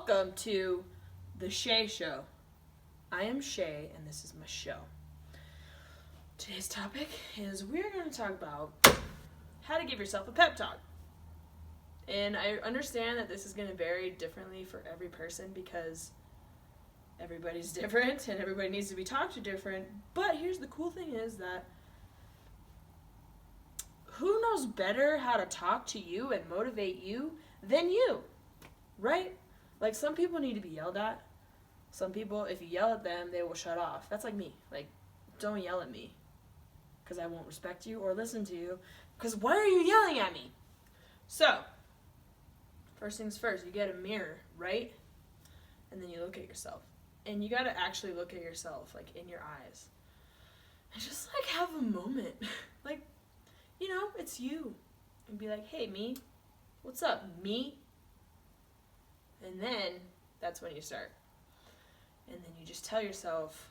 Welcome to the Shay Show. I am Shay, and this is my show. Today's topic is we're going to talk about how to give yourself a pep talk. And I understand that this is going to vary differently for every person because everybody's different and everybody needs to be talked to different. But here's the cool thing is that who knows better how to talk to you and motivate you than you, right? Like, some people need to be yelled at. Some people, if you yell at them, they will shut off. That's like me. Like, don't yell at me because I won't respect you or listen to you because why are you yelling at me? So, first things first, you get a mirror, right? And then you look at yourself. And you got to actually look at yourself, like, in your eyes. And just, like, have a moment. Like, you know, it's you. And be like, hey, me. What's up, me? And then that's when you start. And then you just tell yourself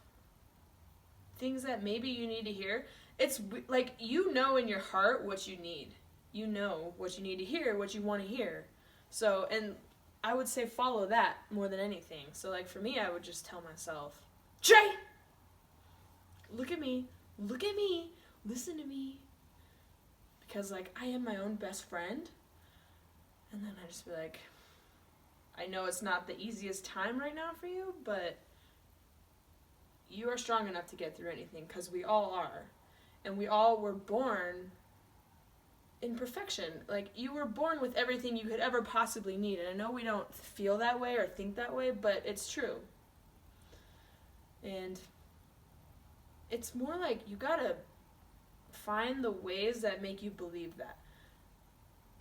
things that maybe you need to hear. It's like, you know in your heart what you need. You know what you need to hear, what you want to hear. So, and I would say follow that more than anything. So, like, for me, I would just tell myself, Jay, look at me, listen to me. Because, like, I am my own best friend. And then I just be like, I know it's not the easiest time right now for you, but you are strong enough to get through anything, because we all are. And we all were born in perfection. Like, you were born with everything you could ever possibly need. And I know we don't feel that way or think that way, but it's true. And it's more like you gotta find the ways that make you believe that.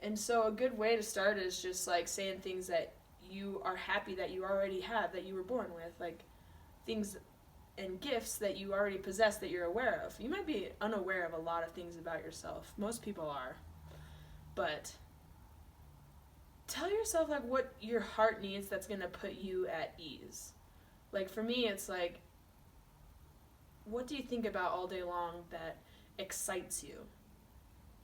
And so a good way to start is just, like, saying things that you are happy that you already have, that you were born with, like things and gifts that you already possess that you're aware of. You might be unaware of a lot of things about yourself. Most people are. But tell yourself, like, what your heart needs that's going to put you at ease. Like, for me, it's like, what do you think about all day long that excites you?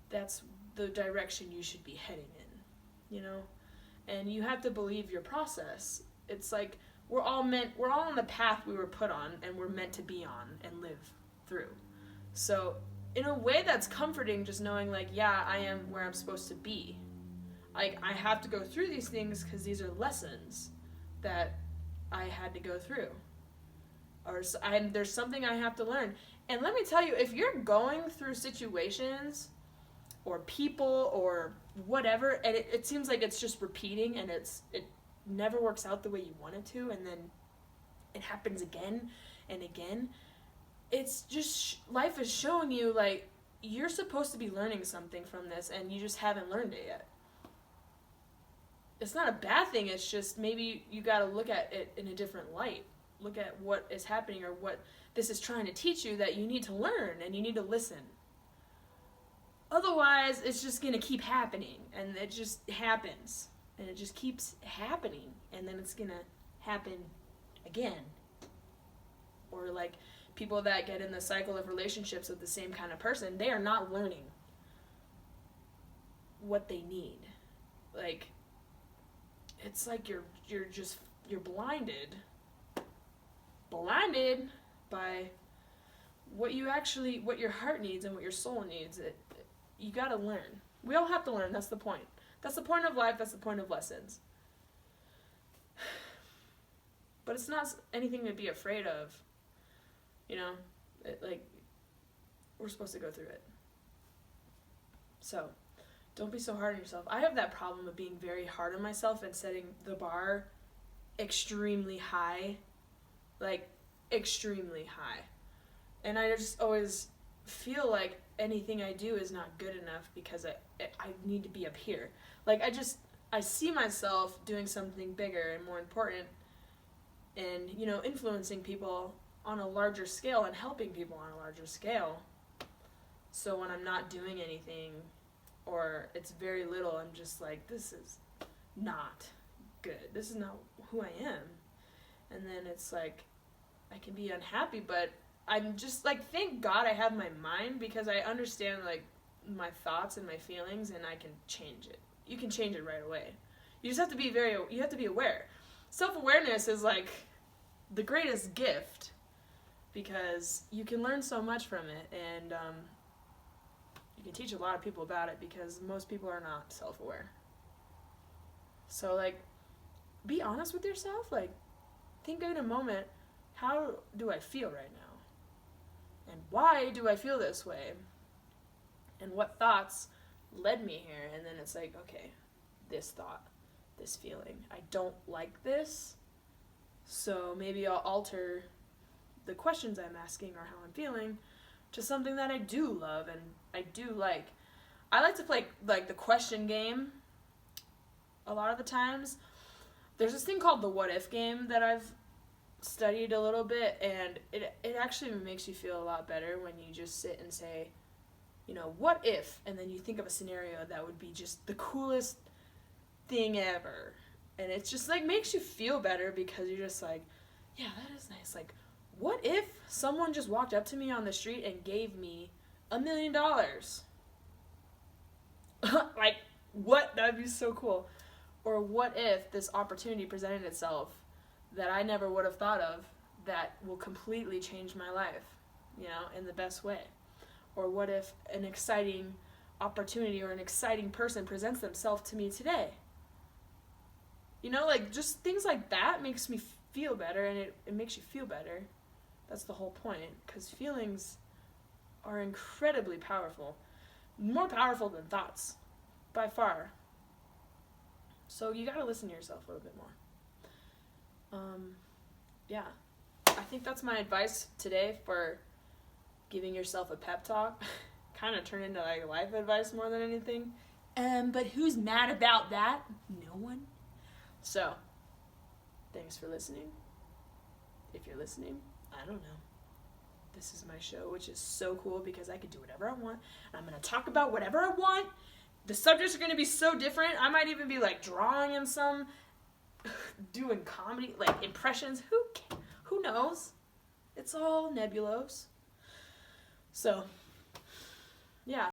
That's the direction you should be heading in, you know? And you have to believe your process. It's like we're all on the path we were put on and we're meant to be on and live through. So in a way that's comforting, just knowing, like, yeah, I am where I'm supposed to be. Like, I have to go through these things because these are lessons that I had to go through. Or there's something I have to learn. And let me tell you, if you're going through situations or people or whatever, and it seems like it's just repeating and it never works out the way you want it to, and then it happens again and again, it's just life is showing you, like, you're supposed to be learning something from this and you just haven't learned it yet. It's not a bad thing, it's just maybe you got to look at it in a different light. Look at what is happening or what this is trying to teach you that you need to learn and you need to listen. Otherwise, it's just going to keep happening, and it just happens, and it just keeps happening, and then it's going to happen again. Or, like, people that get in the cycle of relationships with the same kind of person, they are not learning what they need. Like, it's like you're blinded by what your heart needs and what your soul needs. You gotta learn. We all have to learn. That's the point. That's the point of life. That's the point of lessons. But it's not anything to be afraid of. You know? We're supposed to go through it. So, don't be so hard on yourself. I have that problem of being very hard on myself and setting the bar extremely high. Like, extremely high. And I just always feel like anything I do is not good enough because I need to be up here. Like, I see myself doing something bigger and more important and, you know, influencing people on a larger scale and helping people on a larger scale. So when I'm not doing anything or it's very little, I'm just like, this is not good. This is not who I am. And then it's like, I can be unhappy, but I'm just like, thank God I have my mind, because I understand, like, my thoughts and my feelings, and I can change it. You can change it right away. You just have to be aware. self-awareness is like the greatest gift because you can learn so much from it, and you can teach a lot of people about it because most people are not self-aware. So, like, be honest with yourself. Like, think in a moment, how do I feel right now? And why do I feel this way? And what thoughts led me here? And then it's like, okay, this thought, this feeling. I don't like this, so maybe I'll alter the questions I'm asking or how I'm feeling to something that I do love and I do like. I like to play like the question game a lot of the times. There's this thing called the what if game that I've studied a little bit, and it actually makes you feel a lot better when you just sit and say, you know, what if, and then you think of a scenario that would be just the coolest thing ever. And it's just like makes you feel better because you're just like, yeah, that is nice. Like, what if someone just walked up to me on the street and gave me $1 million? Like, what? That'd be so cool. Or what if this opportunity presented itself that I never would have thought of that will completely change my life, you know, in the best way? Or what if an exciting opportunity or an exciting person presents themselves to me today? You know, like, just things like that makes me feel better, and it makes you feel better. That's the whole point, because feelings are incredibly powerful. More powerful than thoughts, by far. So you gotta listen to yourself a little bit more. Yeah. I think that's my advice today for giving yourself a pep talk. Kind of turned into like life advice more than anything. But who's mad about that? No one. So, thanks for listening. If you're listening, I don't know. This is my show, which is so cool because I can do whatever I want. And I'm going to talk about whatever I want. The subjects are going to be so different. I might even be like drawing in some, doing comedy, like impressions. Who knows? It's all nebulous. So, yeah.